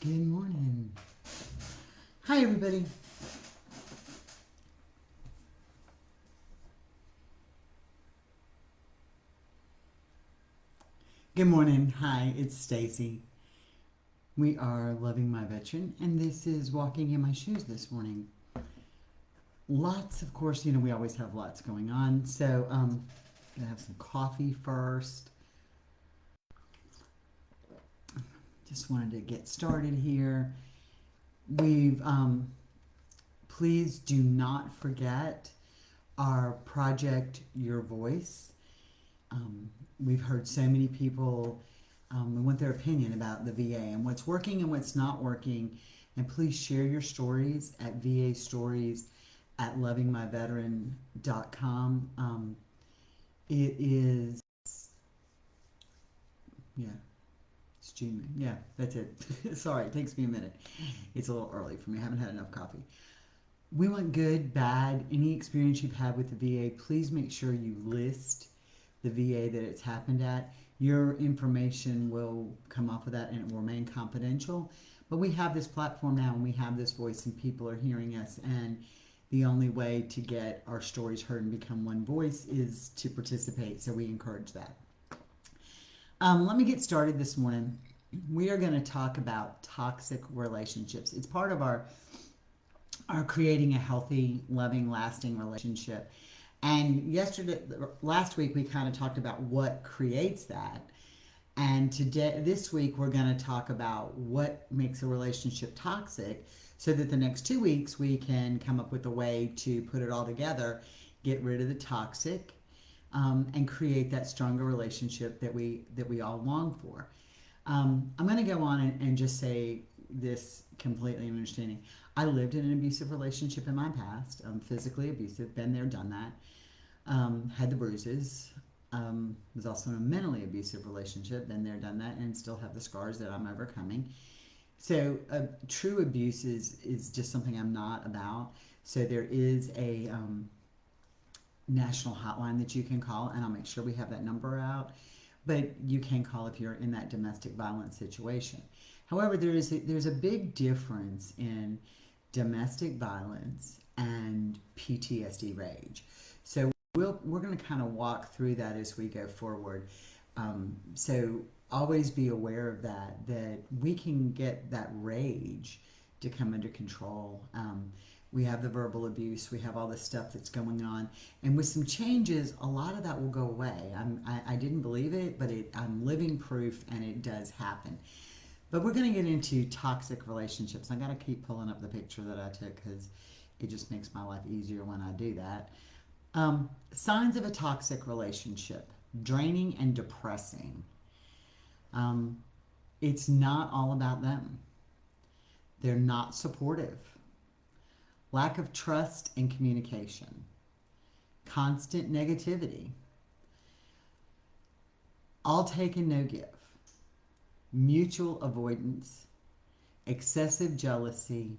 Good morning. Hi, everybody. Good morning. Hi, it's Stacy. We are Loving My Veteran, and this is Walking in My Shoes this morning. Lots, of course, we always have lots going on. So, gonna have some coffee first. Just wanted to get started here. We've, please do not forget our project Your Voice. We've heard so many people, we want their opinion about the VA and what's working and what's not working. And please share your stories at VA Stories at lovingmyveteran.com. It is, yeah, it's June. Yeah, that's it. Sorry, it takes me a minute. It's a little early for me. I haven't had enough coffee. We want good, bad, any experience you've had with the VA, please make sure you list the VA that it's happened at. Your information will come off of that and it will remain confidential. But we have this platform now and we have this voice and people are hearing us. And the only way to get our stories heard and become one voice is to participate. So we encourage that. Let me get started this morning. We are going to talk about toxic relationships. It's part of our creating a healthy, loving, lasting relationship. And last week, we kind of talked about what creates that. And this week, we're going to talk about what makes a relationship toxic so that the next 2 weeks, we can come up with a way to put it all together, get rid of the toxic, and create that stronger relationship that we all long for. I'm going to go on and just say this completely understanding. I lived in an abusive relationship in my past, physically abusive, been there, done that, had the bruises. Was also in a mentally abusive relationship, been there, done that, and still have the scars that I'm overcoming. So true abuse is just something I'm not about. So there is a national hotline that you can call, and I'll make sure we have that number out. But you can call if you're in that domestic violence situation. However, there's a big difference in domestic violence and PTSD rage. So we're going to kind of walk through that as we go forward. So always be aware of that we can get that rage to come under control. We have the verbal abuse, we have all this stuff that's going on, and with some changes, a lot of that will go away. I didn't believe it, but I'm living proof, and it does happen. But we're going to get into toxic relationships. I got to keep pulling up the picture that I took because it just makes my life easier when I do that. Signs of a toxic relationship: draining and depressing. Um, it's not all about them. They're not supportive. Lack of trust and communication. Constant negativity. All take and no give. Mutual avoidance. Excessive jealousy.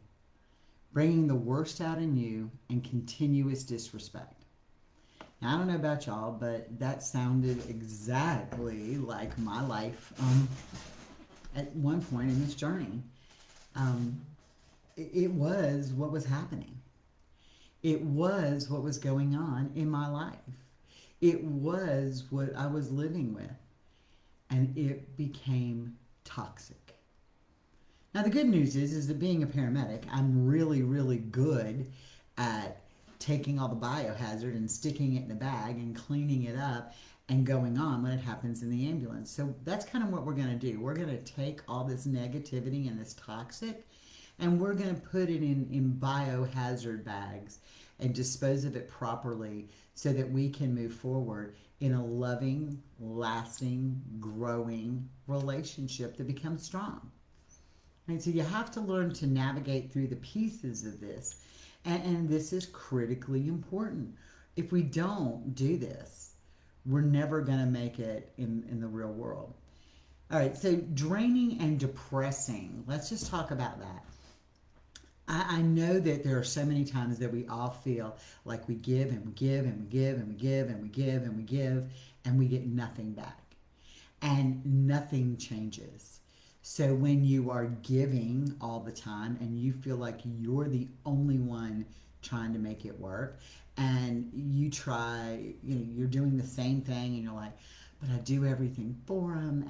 Bringing the worst out in you, and continuous disrespect. Now, I don't know about y'all, but that sounded exactly like my life at one point in this journey. Um, it was what was happening. It was what was going on in my life. It was what I was living with, and it became toxic. Now, the good news is that being a paramedic, I'm really, really good at taking all the biohazard and sticking it in a bag and cleaning it up and going on when it happens in the ambulance. So that's kind of what we're going to do. We're going to take all this negativity and this toxic, and we're going to put it in biohazard bags and dispose of it properly so that we can move forward in a loving, lasting, growing relationship that becomes strong. And so you have to learn to navigate through the pieces of this. And this is critically important. If we don't do this, we're never going to make it in the real world. All right, so draining and depressing. Let's just talk about that. I know that there are so many times that we all feel like we give and we give and we give and we give and we give and we give and we get nothing back. And nothing changes. So when you are giving all the time and you feel like you're the only one trying to make it work, and you try, you're doing the same thing and you're like, but I do everything for him,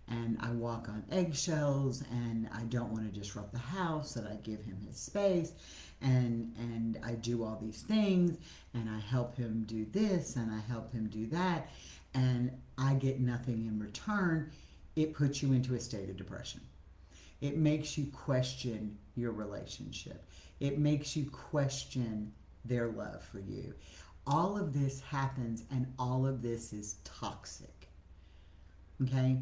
and I walk on eggshells, and I don't want to disrupt the house, that I give him his space, and I do all these things, and I help him do this and I help him do that, and I get nothing in return. It puts you into a state of depression. It makes you question your relationship. It makes you question their love for you. All of this happens, and all of this is toxic. Okay?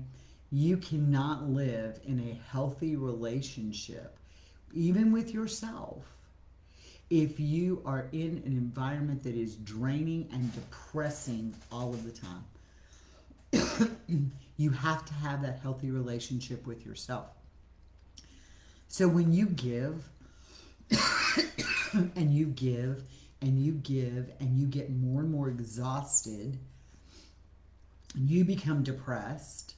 You cannot live in a healthy relationship, even with yourself, if you are in an environment that is draining and depressing all of the time. You have to have that healthy relationship with yourself. So when you give and you give and you give and you get more and more exhausted, you become depressed,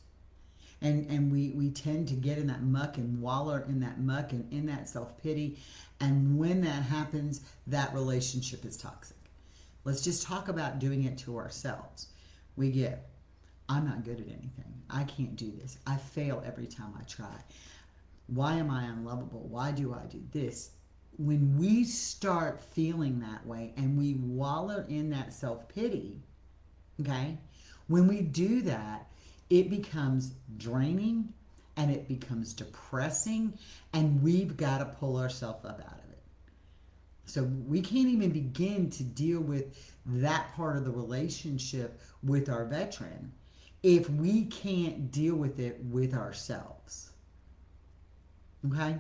and we tend to get in that muck and wallow in that muck and in that self-pity. And when that happens, that relationship is toxic. Let's just talk about doing it to ourselves. We give. I'm not good at anything. I can't do this. I fail every time I try. Why am I unlovable? Why do I do this? When we start feeling that way and we wallow in that self-pity, okay, when we do that, it becomes draining and it becomes depressing, and we've got to pull ourselves up out of it. So we can't even begin to deal with that part of the relationship with our veteran if we can't deal with it with ourselves. Okay?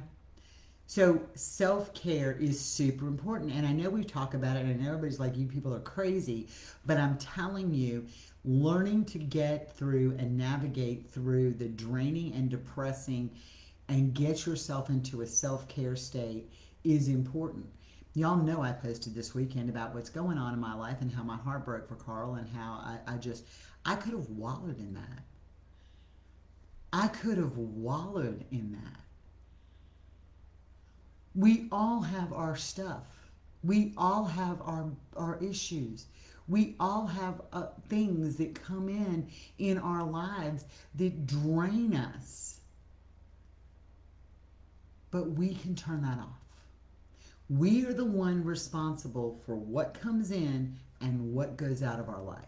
So self-care is super important. And I know we talk about it, and everybody's like, you people are crazy. But I'm telling you, learning to get through and navigate through the draining and depressing and get yourself into a self-care state is important. Y'all know I posted this weekend about what's going on in my life and how my heart broke for Carl, and how I could have wallowed in that. I could have wallowed in that. We all have our stuff. We all have our issues. We all have things that come in our lives that drain us. But we can turn that off. We are the one responsible for what comes in and what goes out of our life.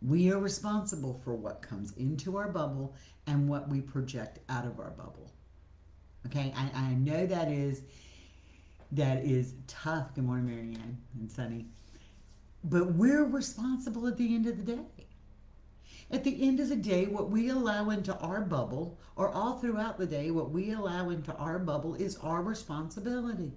We are responsible for what comes into our bubble and what we project out of our bubble. Okay, I know that is tough. Good morning, Marianne and Sunny. But we're responsible at the end of the day. At the end of the day, what we allow into our bubble, or all throughout the day, what we allow into our bubble is our responsibility.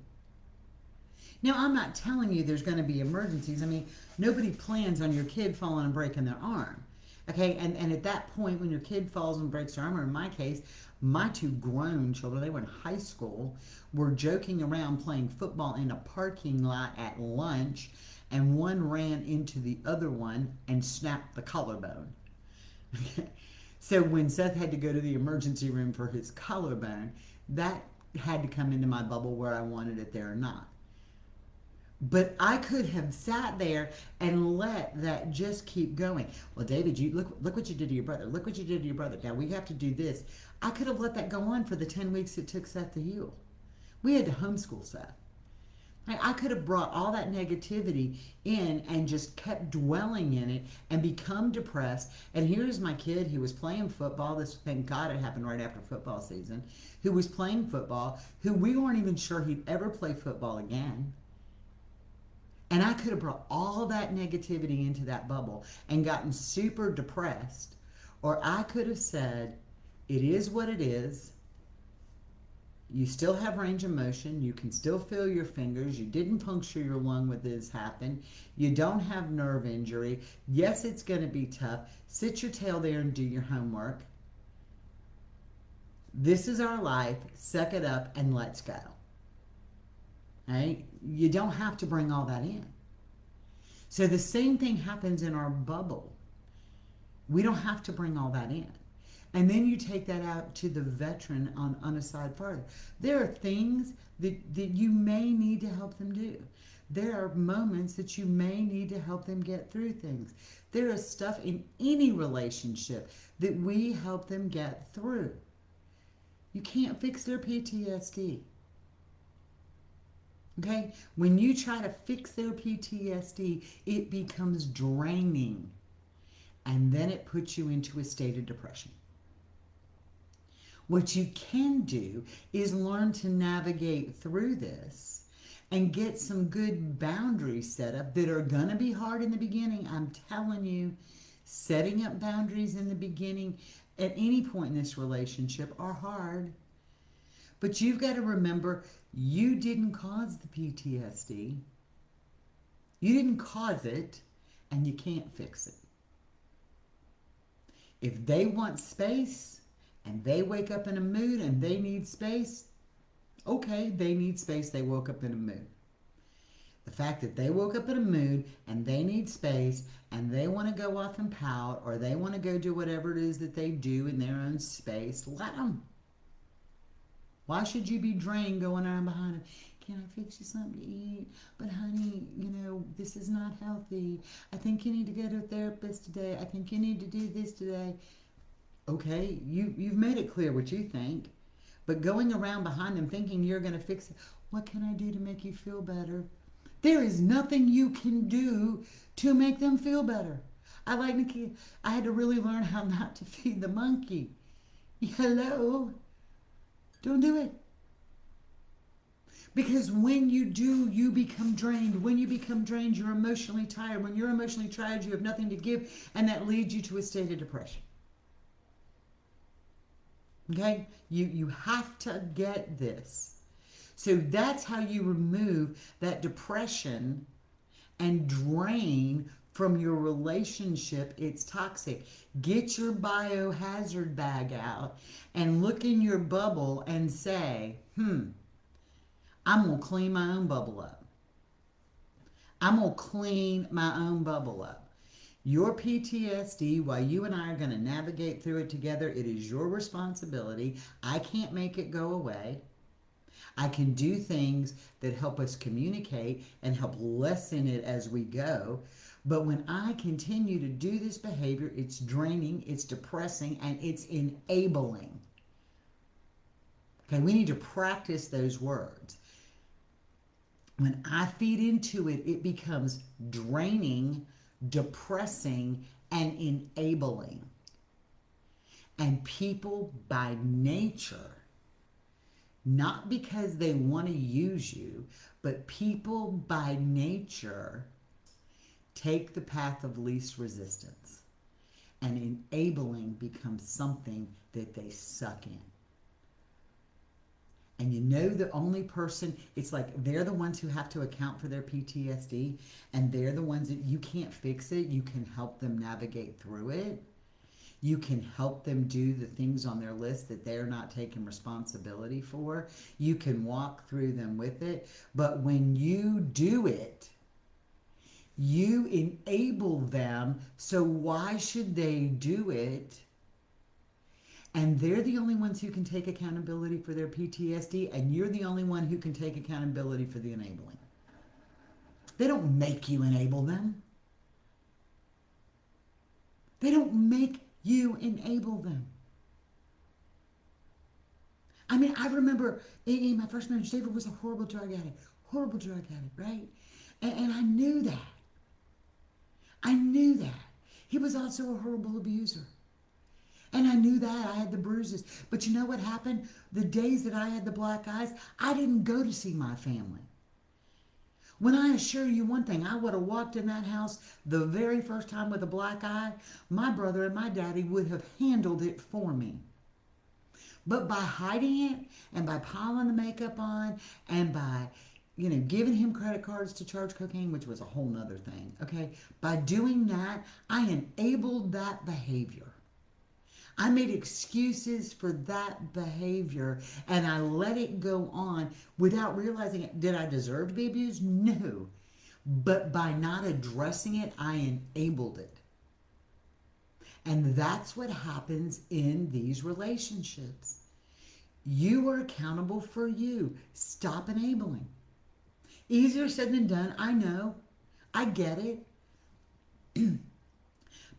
Now, I'm not telling you there's going to be emergencies. I mean, nobody plans on your kid falling and breaking their arm. Okay, and at that point, when your kid falls and breaks their arm, or in my case, my two grown children, they were in high school, were joking around playing football in a parking lot at lunch, and one ran into the other one and snapped the collarbone. So when Seth had to go to the emergency room for his collarbone, that had to come into my bubble, where I wanted it there or not. But I could have sat there and let that just keep going. Well, David, you look what you did to your brother. Look what you did to your brother. Now we have to do this. I could have let that go on for the 10 weeks it took Seth to heal. We had to homeschool Seth. I could have brought all that negativity in and just kept dwelling in it and become depressed. And here's my kid who was playing football. This, thank God it happened right after football season. Who was playing football, who we weren't even sure he'd ever play football again. And I could have brought all that negativity into that bubble and gotten super depressed. Or I could have said, it is what it is. You still have range of motion. You can still feel your fingers. You didn't puncture your lung when this happened. You don't have nerve injury. Yes, it's going to be tough. Sit your tail there and do your homework. This is our life. Suck it up and let's go. Right? You don't have to bring all that in. So the same thing happens in our bubble. We don't have to bring all that in. And then you take that out to the veteran on a side farther. There are things that you may need to help them do. There are moments that you may need to help them get through things. There is stuff in any relationship that we help them get through. You can't fix their PTSD. Okay? When you try to fix their PTSD, it becomes draining. And then it puts you into a state of depression. What you can do is learn to navigate through this and get some good boundaries set up that are going to be hard in the beginning. I'm telling you, setting up boundaries in the beginning at any point in this relationship are hard. But you've got to remember, you didn't cause the PTSD. You didn't cause it, and you can't fix it. If they want space and they wake up in a mood and they need space, okay, they need space, they woke up in a mood. The fact that they woke up in a mood and they need space and they want to go off and pout or they want to go do whatever it is that they do in their own space, let them. Why should you be drained going around behind them? Can I fix you something to eat? But honey, this is not healthy. I think you need to go to a therapist today. I think you need to do this today. Okay, you've made it clear what you think. But going around behind them thinking you're going to fix it, what can I do to make you feel better? There is nothing you can do to make them feel better. I like Nikki. I had to really learn how not to feed the monkey. Hello? Don't do it. Because when you do, you become drained. When you become drained, you're emotionally tired. When you're emotionally tired, you have nothing to give, and that leads you to a state of depression. Okay? You have to get this. So that's how you remove that depression and drain from your relationship. It's toxic. Get your biohazard bag out and look in your bubble and say, I'm going to clean my own bubble up. I'm going to clean my own bubble up. Your PTSD, while you and I are going to navigate through it together, it is your responsibility. I can't make it go away. I can do things that help us communicate and help lessen it as we go. But when I continue to do this behavior, it's draining, it's depressing, and it's enabling. Okay, we need to practice those words. When I feed into it, it becomes draining, depressing, and enabling. And people by nature, not because they want to use you, but people by nature take the path of least resistance. And enabling becomes something that they suck in. And the only person, it's like they're the ones who have to account for their PTSD, and they're the ones that you can't fix it. You can help them navigate through it. You can help them do the things on their list that they're not taking responsibility for. You can walk through them with it. But when you do it, you enable them. So why should they do it? And they're the only ones who can take accountability for their PTSD, and you're the only one who can take accountability for the enabling. They don't make you enable them. They don't make you enable them. I mean, I remember in my first marriage, David was a horrible drug addict, right? And I knew that. He was also a horrible abuser. And I knew that. I had the bruises. But you know what happened? The days that I had the black eyes, I didn't go to see my family. When I assure you one thing, I would have walked in that house the very first time with a black eye, my brother and my daddy would have handled it for me. But by hiding it and by piling the makeup on and by giving him credit cards to charge cocaine, which was a whole nother thing, okay? By doing that, I enabled that behavior. I made excuses for that behavior and I let it go on without realizing it. Did I deserve to be abused? No. But by not addressing it, I enabled it. And that's what happens in these relationships. You are accountable for you. Stop enabling. Easier said than done, I know. I get it.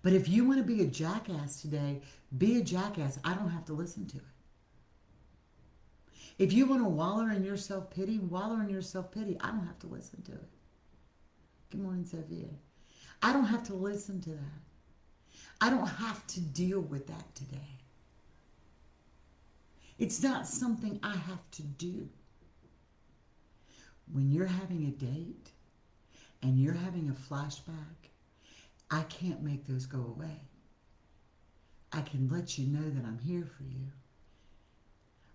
But if you want to be a jackass today, be a jackass. I don't have to listen to it. If you want to wallow in your self-pity, wallow in your self-pity. I don't have to listen to it. Good morning, Sophia. I don't have to listen to that. I don't have to deal with that today. It's not something I have to do. When you're having a date and you're having a flashback, I can't make those go away. I can let you know that I'm here for you.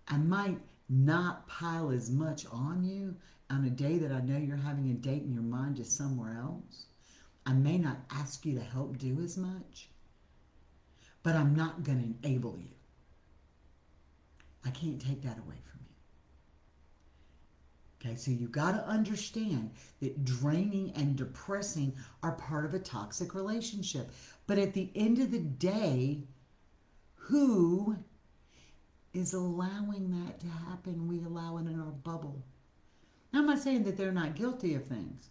I might not pile as much on you on a day that I know you're having a date and your mind is somewhere else. I may not ask you to help do as much, but I'm not going to enable you. I can't take that away from you. Okay, so you got to understand that draining and depressing are part of a toxic relationship. But at the end of the day, who is allowing that to happen? We allow it in our bubble. Now, I'm not saying that they're not guilty of things,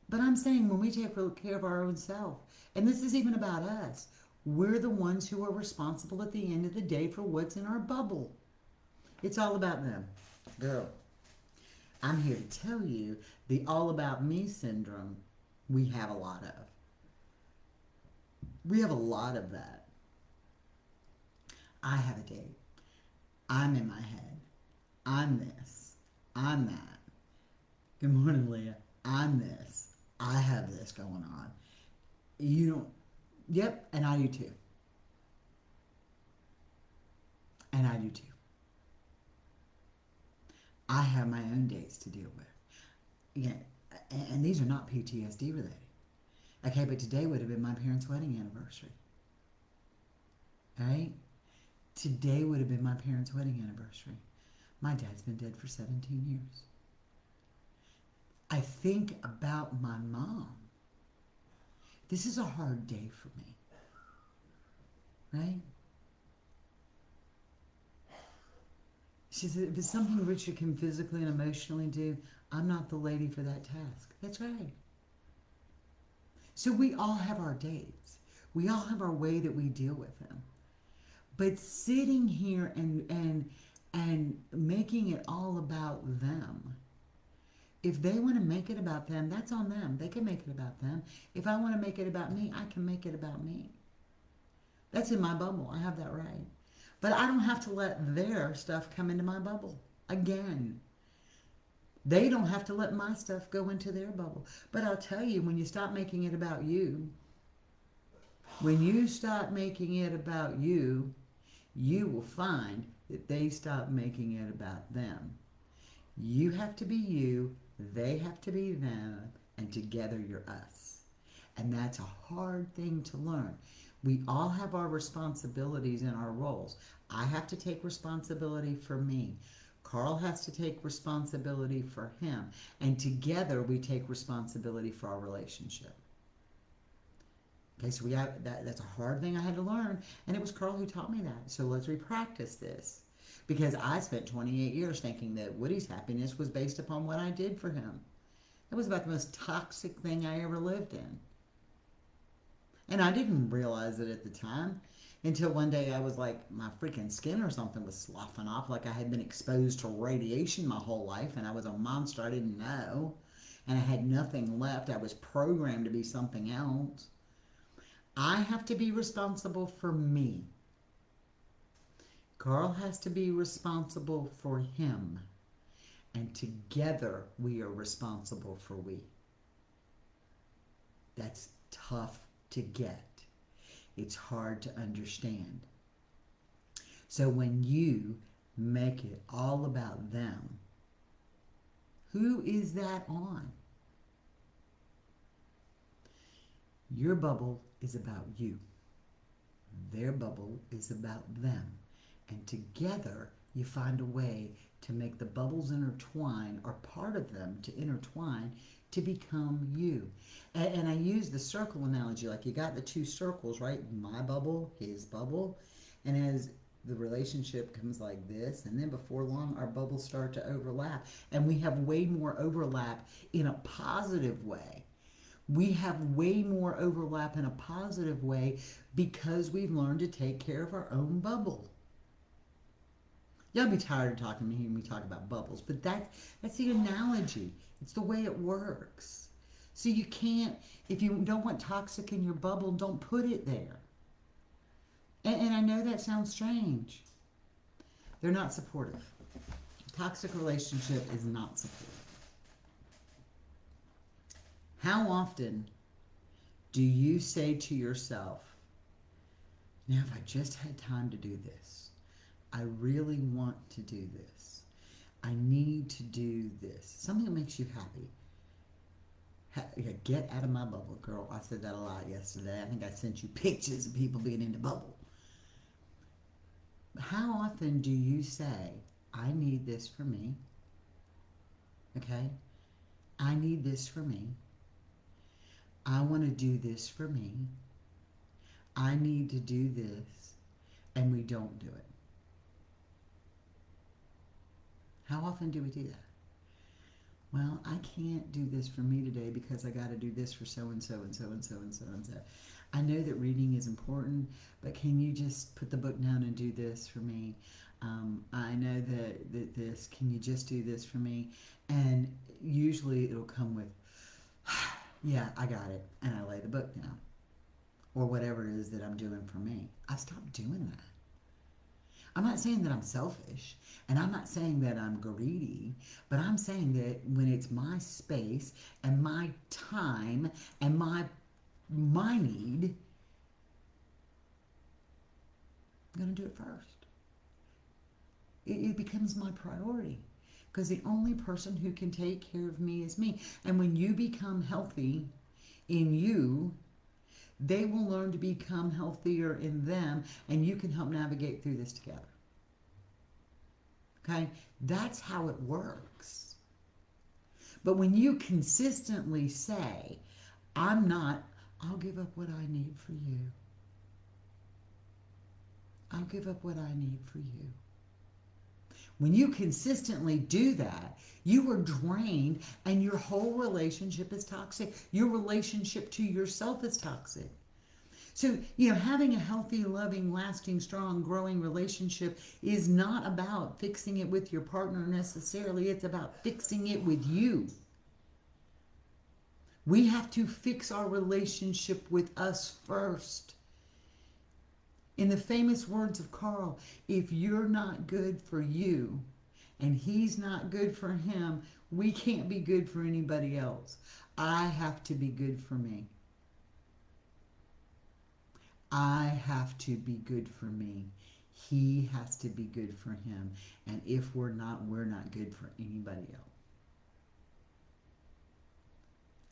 but I'm saying when we take care of our own self, and this is even about us, we're the ones who are responsible at the end of the day for what's in our bubble. It's all about them. Girl, I'm here to tell you the all about me syndrome we have a lot of. We have a lot of that. I have a date. I'm in my head. I'm this. I'm that. Good morning, Leah. I'm this. I have this going on. You don't. Yep, and I do too. And I do too. I have my own dates to deal with. Yeah, and these are not PTSD related. Okay, but today would have been my parents' wedding anniversary. All right? Today would have been my parents' wedding anniversary. My dad's been dead for 17 years. I think about my mom. This is a hard day for me. Right? She said, if it's something Richard can physically and emotionally do, I'm not the lady for that task. That's right. So we all have our dates. We all have our way that we deal with them. But sitting here and making it all about them, if they want to make it about them, that's on them. They can make it about them. If I want to make it about me, I can make it about me. That's in my bubble. I have that right. But I don't have to let their stuff come into my bubble. Again, they don't have to let my stuff go into their bubble. But I'll tell you, when you stop making it about you, when you stop making it about you, you will find that they stop making it about them. You have to be you, they have to be them, and together you're us. And that's a hard thing to learn. We all have our responsibilities and our roles. I have to take responsibility for me. Carl has to take responsibility for him. And together we take responsibility for our relationship. Okay, so that's a hard thing I had to learn. And it was Carl who taught me that. So let's repractice this. Because I spent 28 years thinking that Woody's happiness was based upon what I did for him. That was about the most toxic thing I ever lived in. And I didn't realize it at the time until one day I was like, my freaking skin or something was sloughing off, like I had been exposed to radiation my whole life and I was a monster I didn't know. And I had nothing left. I was programmed to be something else. I have to be responsible for me. Carl has to be responsible for him. And together we are responsible for we. That's tough to get. It's hard to understand. So when you make it all about them, who is that on? Your bubble is about you. Their bubble is about them. And together you find a way to make the bubbles intertwine, or part of them to intertwine, to become you. And I use the circle analogy, like you got the two circles, right? My bubble, his bubble. And as the relationship comes like this, and then before long, our bubbles start to overlap. And we have way more overlap in a positive way. We have way more overlap in a positive way because we've learned to take care of our own bubble. Y'all be tired of talking to me hearing me talk about bubbles, but that's the analogy. It's the way it works. So you can't, if you don't want toxic in your bubble, don't put it there. And I know that sounds strange. They're not supportive. Toxic relationship is not supportive. How often do you say to yourself, now if I just had time to do this, I really want to do this, I need to do this, something that makes you happy. Get out of my bubble, girl. I said that a lot yesterday. I think I sent you pictures of people being in the bubble. How often do you say, I need this for me? Okay? I need this for me. I want to do this for me. I need to do this. And we don't do it. How often do we do that? Well, I can't do this for me today because I got to do this for so-and-so and so-and-so and so-and-so. I know that reading is important, but can you just put the book down and do this for me? I know that this, can you just do this for me? And usually it'll come with, yeah, I got it. And I lay the book down. Or whatever it is that I'm doing for me. I stopped doing that. I'm not saying that I'm selfish, and I'm not saying that I'm greedy, but I'm saying that when it's my space and my time and my need, I'm going to do it first. It becomes my priority because the only person who can take care of me is me. And when you become healthy in you, they will learn to become healthier in them, and you can help navigate through this together. Okay? That's how it works. But when you consistently say, I'll give up what I need for you. I'll give up what I need for you. When you consistently do that, you are drained and your whole relationship is toxic. Your relationship to yourself is toxic. So, having a healthy, loving, lasting, strong, growing relationship is not about fixing it with your partner necessarily. It's about fixing it with you. We have to fix our relationship with us first. In the famous words of Carl, if you're not good for you and he's not good for him, we can't be good for anybody else. I have to be good for me. I have to be good for me. He has to be good for him. And if we're not good for anybody else.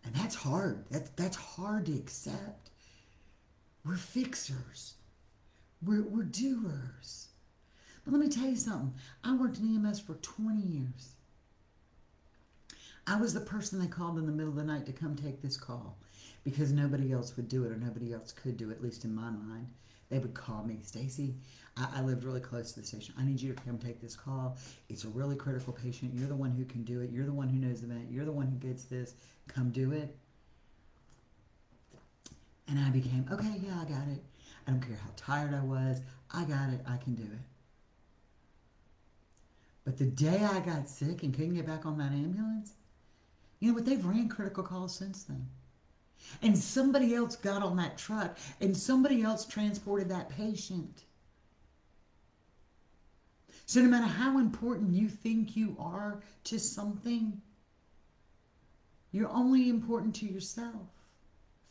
And that's hard. That's hard to accept. We're fixers. We're doers. But let me tell you something. I worked in EMS for 20 years. I was the person they called in the middle of the night to come take this call because nobody else would do it or nobody else could do it, at least in my mind. They would call me, Stacy, I lived really close to the station. I need you to come take this call. It's a really critical patient. You're the one who can do it. You're the one who knows the event. You're the one who gets this. Come do it. And I became, okay, yeah, I got it. I don't care how tired I was. I got it. I can do it. But the day I got sick and couldn't get back on that ambulance, you know what? They've ran critical calls since then. And somebody else got on that truck and somebody else transported that patient. So no matter how important you think you are to something, you're only important to yourself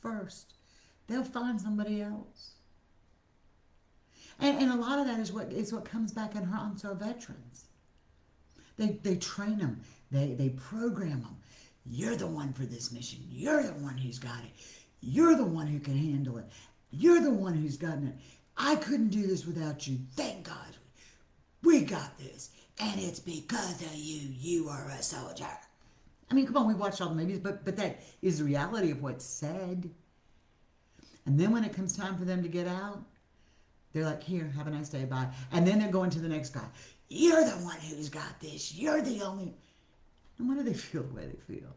first. They'll find somebody else. And a lot of that is what comes back and haunts our veterans. They train them. They program them. You're the one for this mission. You're the one who's got it. You're the one who can handle it. You're the one who's gotten it. I couldn't do this without you. Thank God. We got this, and it's because of you. You are a soldier. I mean, come on, we watched all the movies, but that is the reality of what's said. And then when it comes time for them to get out, they're like, here, have a nice day, bye. And then they're going to the next guy. You're the one who's got this. You're the only. And why do they feel the way they feel?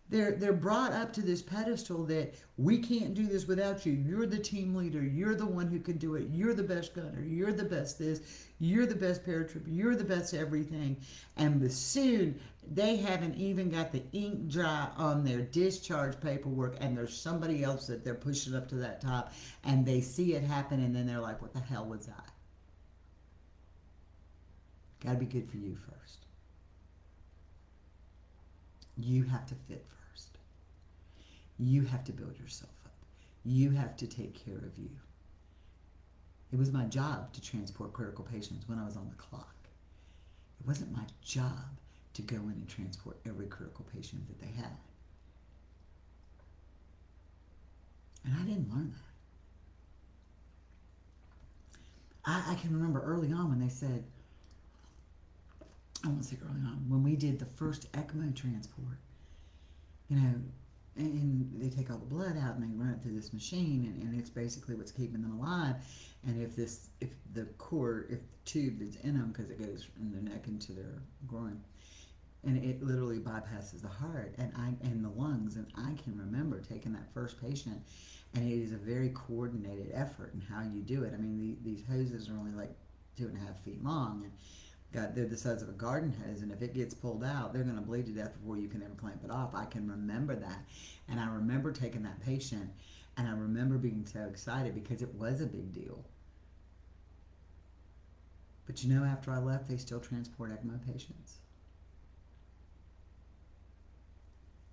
They're brought up to this pedestal that we can't do this without you. You're the team leader. You're the one who can do it. You're the best gunner. You're the best this. You're the best paratrooper. You're the best everything. And soon they haven't even got the ink dry on their discharge paperwork, and there's somebody else that they're pushing up to that top, and they see it happen, and then they're like, what the hell was that? Got to be good for you first. You have to fit first. You have to build yourself up. You have to take care of you. It was my job to transport critical patients when I was on the clock. It wasn't my job to go in and transport every critical patient that they had. And I didn't learn that. I can remember early on when they said, I won't say early on, when we did the first ECMO transport, you know, and they take all the blood out and they run it through this machine, and it's basically what's keeping them alive. And if the tube that's in them, because it goes from their neck into their groin, and it literally bypasses the heart and the lungs. And I can remember taking that first patient, and it is a very coordinated effort in how you do it. I mean, these hoses are only like 2.5 feet long, and God, they're the size of a garden hose, and if it gets pulled out, they're going to bleed to death before you can ever clamp it off. I can remember that, and I remember taking that patient, and I remember being so excited because it was a big deal. But you know, after I left, they still transport ECMO patients.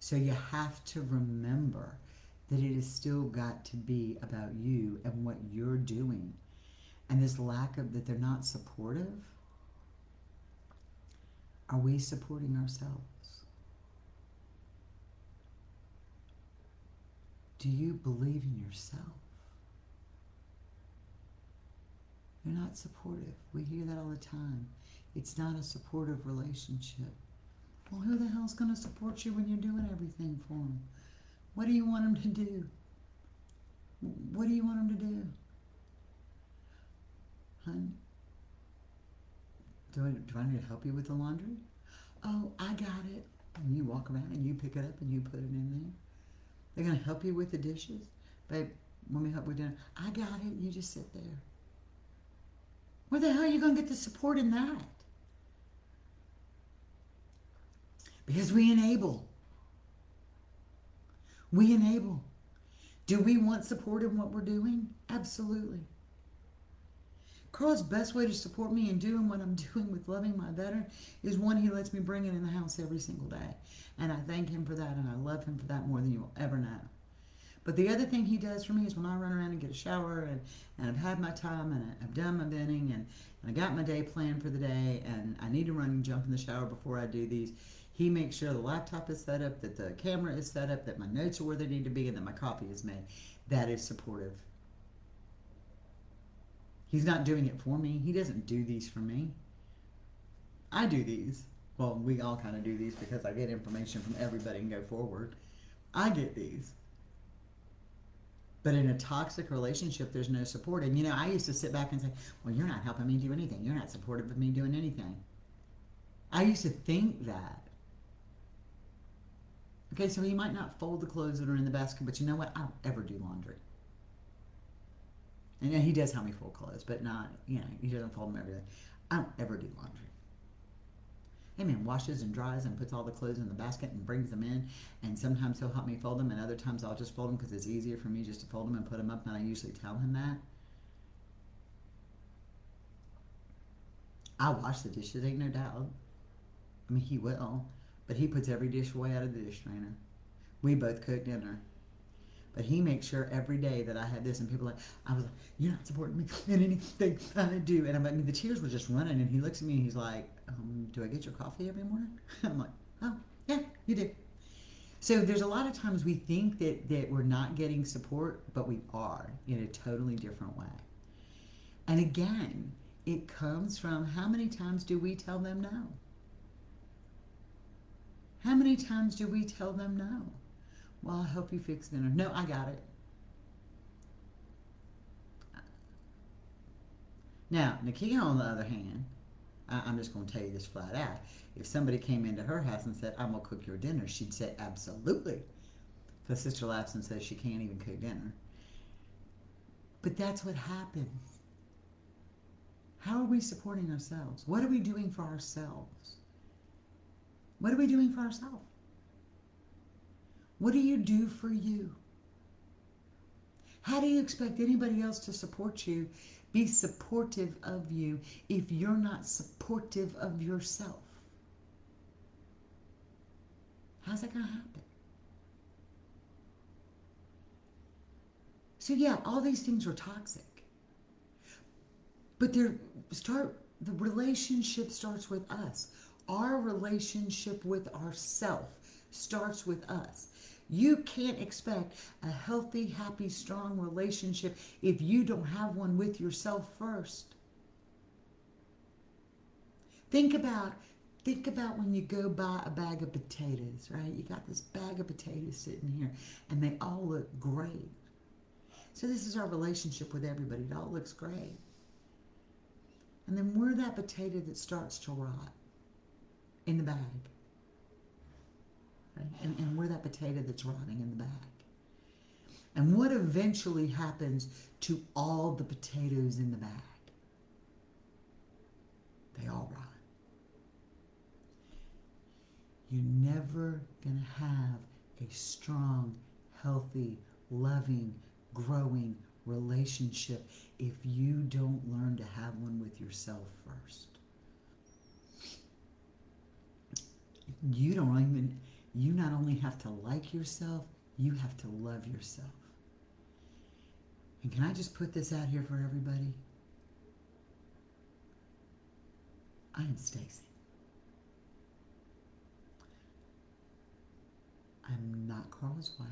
So you have to remember that it has still got to be about you and what you're doing, and this lack of that they're not supportive. Are we supporting ourselves? Do you believe in yourself? You're not supportive. We hear that all the time. It's not a supportive relationship. Well, who the hell's going to support you when you're doing everything for them? What do you want them to do? What do you want them to do? Hun, do I need to help you with the laundry? Oh, I got it. And you walk around and you pick it up and you put it in there. They're going to help you with the dishes. Babe, let me help with dinner. I got it. You just sit there. Where the hell are you going to get the support in that? Because we enable. We enable. Do we want support in what we're doing? Absolutely. Carl's best way to support me in doing what I'm doing with loving my veteran is one, he lets me bring it in the house every single day. And I thank him for that, and I love him for that more than you will ever know. But the other thing he does for me is when I run around and get a shower and I've had my time and I've done my venting and I got my day planned for the day and I need to run and jump in the shower before I do these, he makes sure the laptop is set up, that the camera is set up, that my notes are where they need to be, and that my coffee is made. That is supportive. He's not doing it for me. He doesn't do these for me. I do these. Well, we all kind of do these because I get information from everybody and go forward. I get these. But in a toxic relationship, there's no support. And, you know, I used to sit back and say, well, you're not helping me do anything. You're not supportive of me doing anything. I used to think that. Okay, so he might not fold the clothes that are in the basket, but you know what? I don't ever do laundry. And he does help me fold clothes, but not, you know, he doesn't fold them every day. I don't ever do laundry. Hey man, washes and dries and puts all the clothes in the basket and brings them in. And sometimes he'll help me fold them, and other times I'll just fold them because it's easier for me just to fold them and put them up. And I usually tell him that. I wash the dishes, ain't no doubt. I mean, he will, but he puts every dish away out of the dish drainer. We both cook dinner. But he makes sure every day that I had this, and people are like, I was like, you're not supporting me in anything I do. And I mean, the tears were just running, and he looks at me and he's like, do I get your coffee every morning? I'm like, oh, yeah, you do. So there's a lot of times we think that we're not getting support, but we are in a totally different way. And again, it comes from how many times do we tell them no? How many times do we tell them no? Well, I hope you fix dinner. No, I got it. Now, Nakia, on the other hand, I'm just going to tell you this flat out. If somebody came into her house and said, I'm going to cook your dinner, she'd say, absolutely. The sister laughs and says she can't even cook dinner. But that's what happens. How are we supporting ourselves? What are we doing for ourselves? What are we doing for ourselves? What do you do for you? How do you expect anybody else to support you, be supportive of you, if you're not supportive of yourself? How's that going to happen? So yeah, all these things are toxic. But the relationship starts with us. Our relationship with ourself starts with us. You can't expect a healthy, happy, strong relationship if you don't have one with yourself first. Think about when you go buy a bag of potatoes, right? You got this bag of potatoes sitting here and they all look great. So this is our relationship with everybody. It all looks great. And then we're that potato that starts to rot in the bag. Right? And we're that potato that's rotting in the bag. And what eventually happens to all the potatoes in the bag? They all rot. You're never going to have a strong, healthy, loving, growing relationship if you don't learn to have one with yourself first. You not only have to like yourself, you have to love yourself. And can I just put this out here for everybody? I am Stacy. I'm not Carl's wife.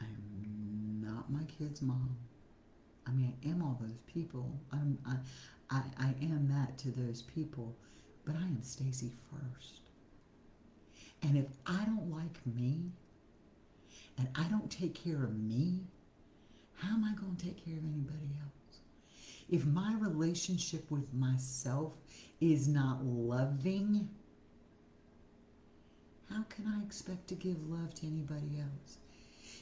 I am not my kid's mom. I mean, I am all those people. I am that to those people, but I am Stacy first. And if I don't like me, and I don't take care of me, how am I going to take care of anybody else? If my relationship with myself is not loving, how can I expect to give love to anybody else?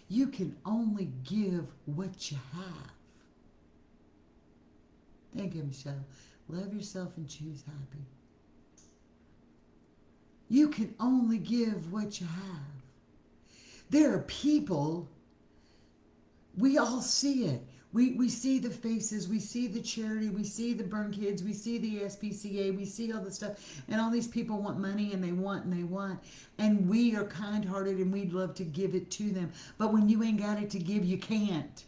You can only give what you have. Thank you, Michelle. Love yourself and choose happy. You can only give what you have. There are people, we all see it. We see the faces, we see the charity, we see the burn kids, we see the SPCA, we see all the stuff, and all these people want money and they want, and we are kind-hearted and we'd love to give it to them. But when you ain't got it to give, you can't.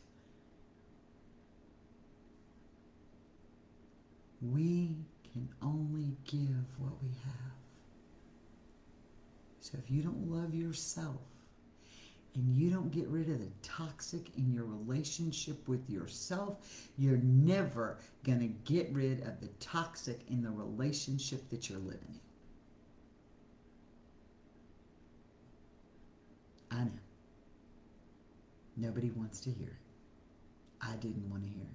We can only give what we have. So if you don't love yourself, and you don't get rid of the toxic in your relationship with yourself, you're never going to get rid of the toxic in the relationship that you're living in. I know. Nobody wants to hear it. I didn't want to hear it.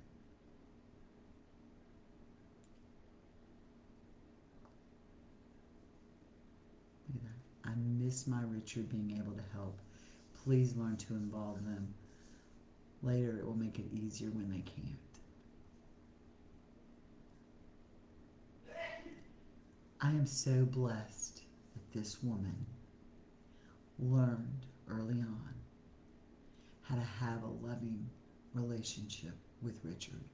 I miss my Richard being able to help. Please learn to involve them. Later, it will make it easier when they can't. I am so blessed that this woman learned early on how to have a loving relationship with Richard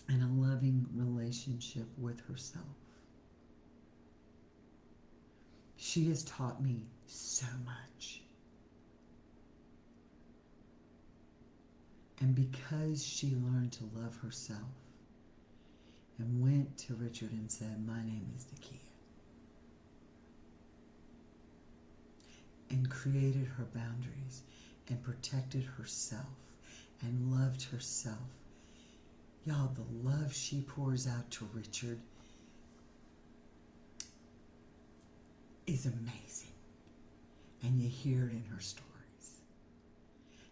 and a loving relationship with herself. She has taught me so much. And because she learned to love herself and went to Richard and said, my name is Nakia, and created her boundaries and protected herself and loved herself, Y'all, the love she pours out to Richard is amazing. And you hear it in her stories.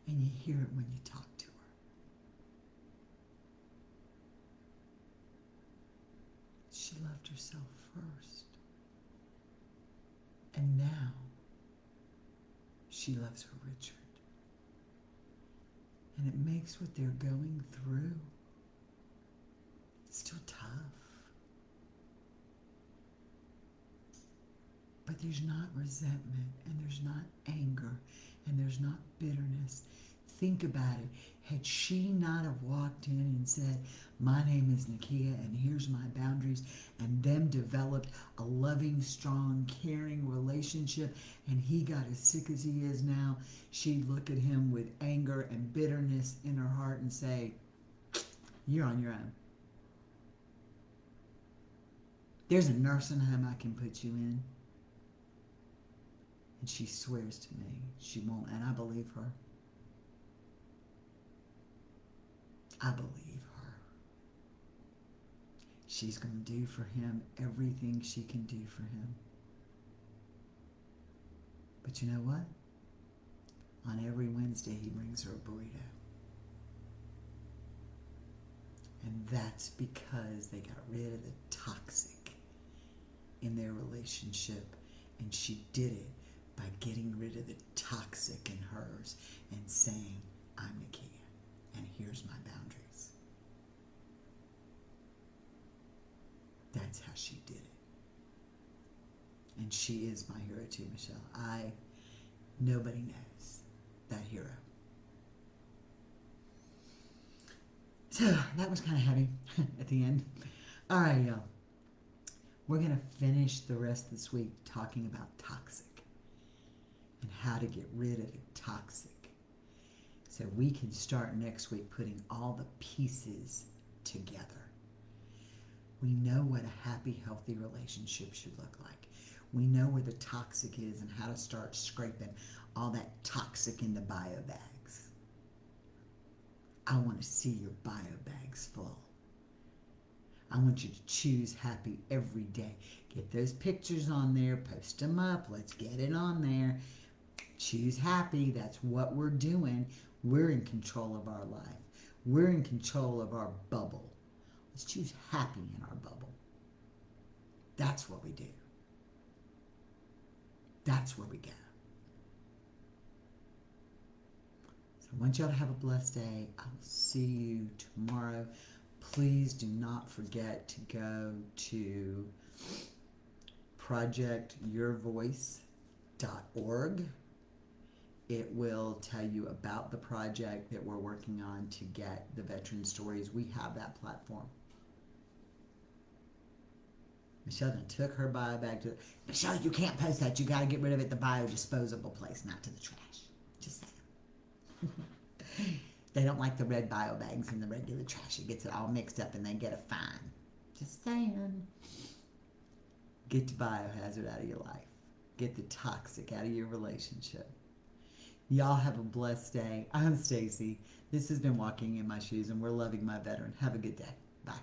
And you hear it when you talk to her. She loved herself first. And now she loves her Richard. And it makes what they're going through, it's still tough. But there's not resentment, and there's not anger, and there's not bitterness. Think about it. Had she not have walked in and said, my name is Nakia and here's my boundaries, and them developed a loving, strong, caring relationship, and he got as sick as he is now, she'd look at him with anger and bitterness in her heart and say, you're on your own. There's a nursing home I can put you in. And she swears to me she won't, and I believe her. I believe her. She's going to do for him everything she can do for him. But you know what? On every Wednesday, he brings her a burrito. And that's because they got rid of the toxic in their relationship. And she did it by getting rid of the toxic in hers and saying, I'm Nakia, and here's my boundaries. That's how she did it. And she is my hero too, Michelle. Nobody knows that hero. So that was kind of heavy at the end. All right, y'all. We're going to finish the rest of this week talking about toxic and how to get rid of the toxic. So we can start next week putting all the pieces together. We know what a happy, healthy relationship should look like. We know where the toxic is and how to start scraping all that toxic in the bio bags. I want to see your bio bags full. I want you to choose happy every day. Get those pictures on there, post them up, let's get it on there. Choose happy, that's what we're doing. We're in control of our life. We're in control of our bubble. Let's choose happy in our bubble. That's what we do. That's where we go. So I want y'all to have a blessed day. I will see you tomorrow. Please do not forget to go to projectyourvoice.org. It will tell you about the project that we're working on to get the veteran stories. We have that platform. Michelle done took her bio bag to... Michelle, you can't post that. You got to get rid of it. The biodisposable place, not to the trash. Just saying. They don't like the red bio bags in the regular trash. It gets it all mixed up and they get a fine. Just saying. Get the biohazard out of your life. Get the toxic out of your relationship. Y'all have a blessed day. I'm Stacy. This has been Walking in My Shoes, and we're loving my veteran. Have a good day. Bye.